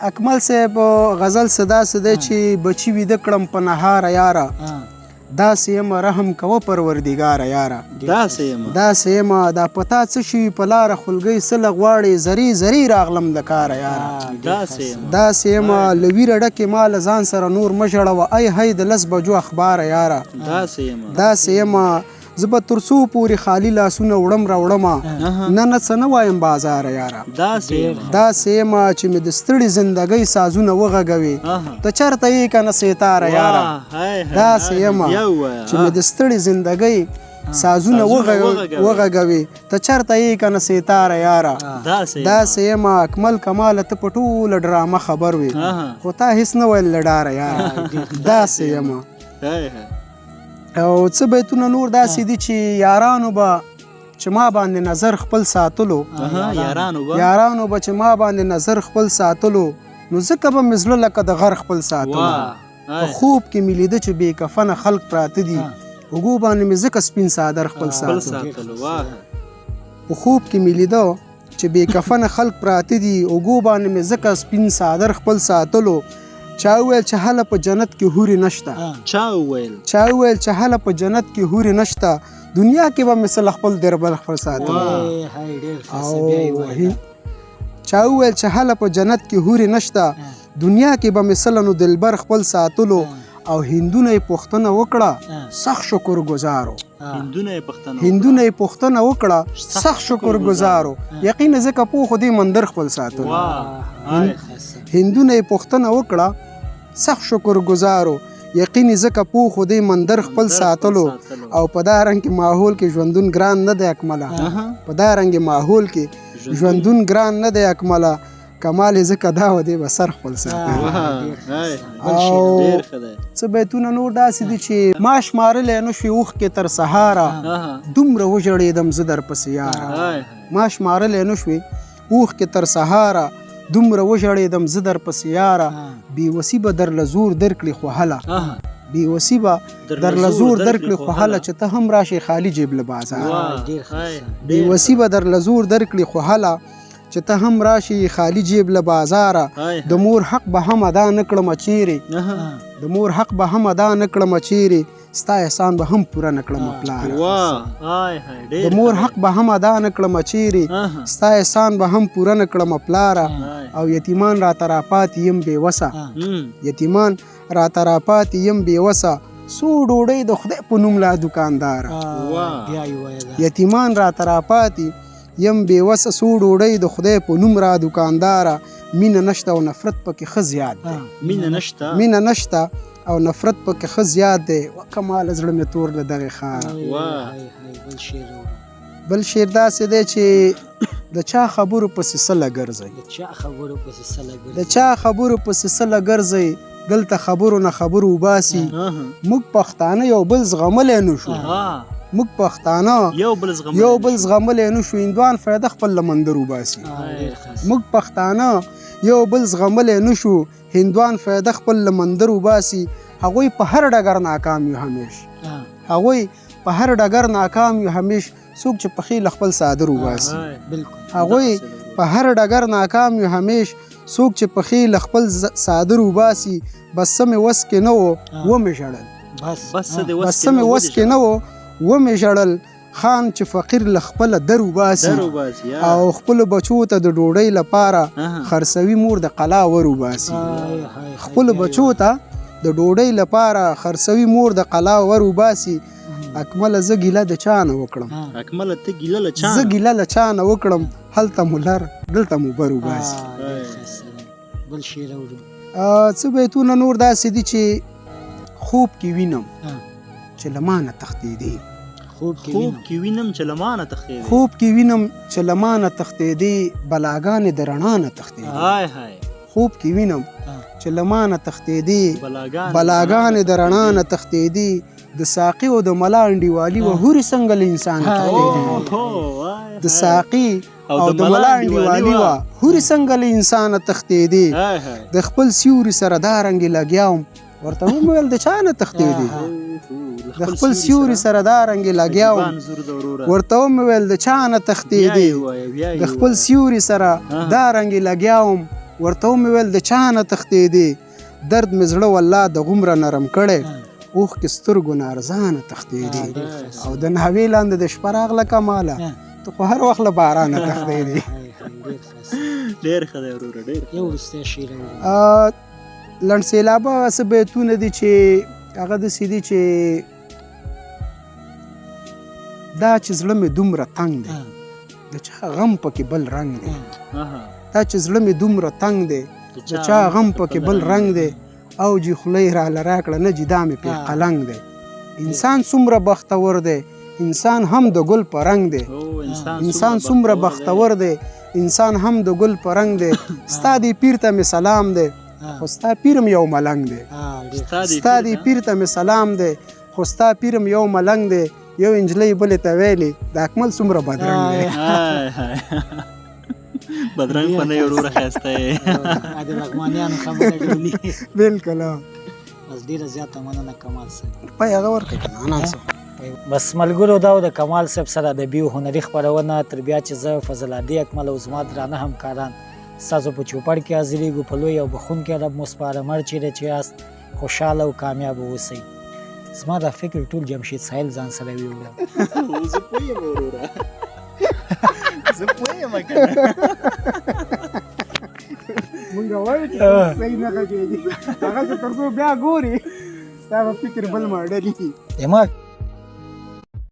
اکمل صاحب غزل څه داسې دی چې بچي ویده کړم په نهاره یاره داسې یمه رحم کوه پروردګاره یاره داسې یمه دا په تا څه شوي په لاره خولګۍ سله غواړې زرې زرې راغلم د کاره یاره داسې یمه له ویره ډکې ما له ځان سره نور مه ژړوه ای هی د لس بجو اخباره یاره داسې یمه زه به تر څو پورې خالي لاسونه وړم راوړمه نه څه نه وایم بازاره یاره داسې یمه چې مې د ستړې زندګۍ سازونه وغږوي ته چېرته یې که نه سیتاره یاره داسې یمه چې مې د ستړې زندګۍ سازونه وغږوي ته چېرته یې که نه سیتاره یاره داسې یمه اکمل کماله ته په ټوله ډرامه خبر وي خو تا هېڅ نه ویل له ډاره یاره داسې یمه او څه بیتونه نور داسې دي چې یارانو به چې ما باندې نظر خپل ساتلو یارانو به چې ما باندې نظر خپل ساتلو نو ځکه به مې زړه لکه د غر خپل ساتلو په خوب کې مې لیده چې بې کفنه خلق پراته دي اوږو باندې مې ځکه سپین څادر خپل ساتلو په خوب کې مې لیده چې بې کفنه خلق پراته دي اوږو باندې مې ځکه سپین څادر خپل ساتلو چا وویل چې هله په جنت کې هورې نشته چا وویل چې هله په جنت کې هورې نشته دنیا کې به مې څه له خپل دربل خپل ساتلو چا وویل چې هله په جنت کې هورې نشته دنیا کې به مې څه له نو دلبر خپل ساتلو او هندونه یې پوښتنه وکړه سخت شکر گزارو هندونه یې پوښتنه وکړه سخت شکر گزارو یقینا ځکه پوه خو دې مندر خپل ساتلو هندونه یې پوښتنه وکړه سخت شکر گزارو یقیني ځکه پوه خو دې مندر خپل ساتلو او په دا رنګ کې ماحول کې ژوندون ګران نه دی اکمله په دا رنګ ماحول کې ژوندون ګران نه دی اکمله کمال یې ځکه دا و دی به سر خپل ساتلو او څه بیتونه نور داسې دي چې ما شمارلی نه شوې اوښکې تر سهاره دومره وژړېدم زه درپسې یاره ما شمارلی نه شوې اوښکې تر سهاره دومره وژړېدم زه درپسې یاره بېوسي به درله زور درکړي خو هله بېوسي به درله زور درکړي خو هله چې ته هم راشې خالي جیب له بازاره بېوسي به درله زور درکړي خو هله چې ته هم راشي خالي جیب له بازاره د مور حق به هم ادا نه کړمه چیرې د مور حق به هم ادا نه کړمه چیرې ستا احسان به هم پوره نه کړمه پلاره د مور حق به هم ادا نه کړمه چیرې ستا احسان به هم پوره نه کړمه پلاره او یتیمان راته راپاتې یم بېوسه یتیمان راته راپاتې یم بېوسه سو ډوډۍ د خدای په نوم لا دوکانداره یتیمان راته راپاتې یم بېوسه سو ډوډۍ د خدای په نوم را دوکانداره مینه نشته او نفرت پکې ښه زیات دی مینه نشته او نفرت پکې ښه زیات دی کماله زړه مې تور له دغې ښاره بل شعر داسې دی چې د چا خبرو پسې سله ګرځئ د چا خبرو پسې سله ګرځئ دلته خبرو نه خبرو وباسي موږ پښتانه یو بل زغملی نه شو موږ پښتانه یو بل زغملی نه شو هندوان فایده خپل له مندر وباسي موږ پښتانه یو بل زغملی نه شو هندوان فایده خپل له مندر وباسي هغوی په هر ډګر ناکام یو همیش هغوی په هر ډګر ناکام یو همیش څوک چې پخې له خپل صادر وباسي هغوی په هر ډګر ناکام یو همیش څوک چې پخې له خپل صادر وباسي بس څه مې وس کې نه و ومې ژړل بس څه مې وس کې نه و ومې ژړل خان چې فقیر له خپله در وباسي او خپلو بچو ته د ډوډۍ لپاره خرڅوي مور د قلا ور وباسي خپلو بچو ته د ډوډۍ لپاره خرڅوي مور د قلا ور وباسي اکمله زه ګیله د چا نه وکړم زه ګیله له چا نه وکړم هلته مو لر دلته مو بر وباسي څه بیتونه نور داسې دي چې خوب کې وینم چې له مانه تښتېدې خوب کې وینم چې له مانه تښتېدې بلاګانې د رڼا نه تښتېدې خوب کې وینم چې له مانه تښتېدې بلاګانې د رڼا نه تښتېدې د ساقي او د ملا انډیوالي و هورې څنګه له انسان تښتېدې د ساقي او د ملا انډیوالي و هورې څنګه له انسانه تښتېدې د خپل سیوري سره دا رنګې لګیا وم ورته ومې ویل د چا نه تښتېدې د خپل سیوري سره دا رنګې لګیا وم ورته ومې ویل د چا نه تښتېدې د خپل سیوري سره دا رنګې لګیا وم ورته ومې ویل د چا نه تښتېدې درد مې زړه والله د غومره نرم کړی اوښکې سترګو نه ارزانه تښتېدې او د ناوې لاندې د شپه راغله کماله ته خو هر وخت له بارانه تښتېدې. ډېر ښه دی وروره ډېر یو وروستی شعر لنډ سېلابه څه بیتونه دي چې هغه داسې دي چې دا چې زړه مې دومره تنګ دی د چا غم پکې بل رنګ دی دا چې زړه مې دومره تنګ دی د چا غم پکې بل رنګ دی او جي خولۍ راله راکړه نه جي دا مې پې قلنګ دی انسان څومره بختور دی انسان هم د ګل په رنګ دی انسان څومره بختور دی انسان هم د ګل په رنګ دی ستا دې پیر ته مې سلام دی خو ستا پیرم یو ملنګ دی ستا دې پیر ته مې سلام دی خو ستا پیرم یو ملنګ دی یو انجلۍ بلې ته ویلې د اکمل څومره بدرنګ دی بدرنګ په نه وروره ښایسته یې د لغمانیانو خبره ډولي بلکل بس ډېره زیاته مننه کمال صاحب پای هغه ورکړه که نه بس ملګرو دا و د کمال صاحب سره ادبي او هنري خپرونه تر بیا چې زه فضل عادي اکمل او زما درانه همکاران ستاسو په چوپړ کې حاضرېږو په لوی او بخښونکي رب مو سپاره مړ چیرې چې یاست خوشحاله او کامیاب اوسئ زما دا فکر ټول جمشید ساحل ځان سره ویوړم زه پوهېږم وروره زه پوهېږم که نه مونږ وایو چې صحیح نه غږېږي هغه چې تر څو بیا ګوري ستا به فکر بل ماډل وي دماغ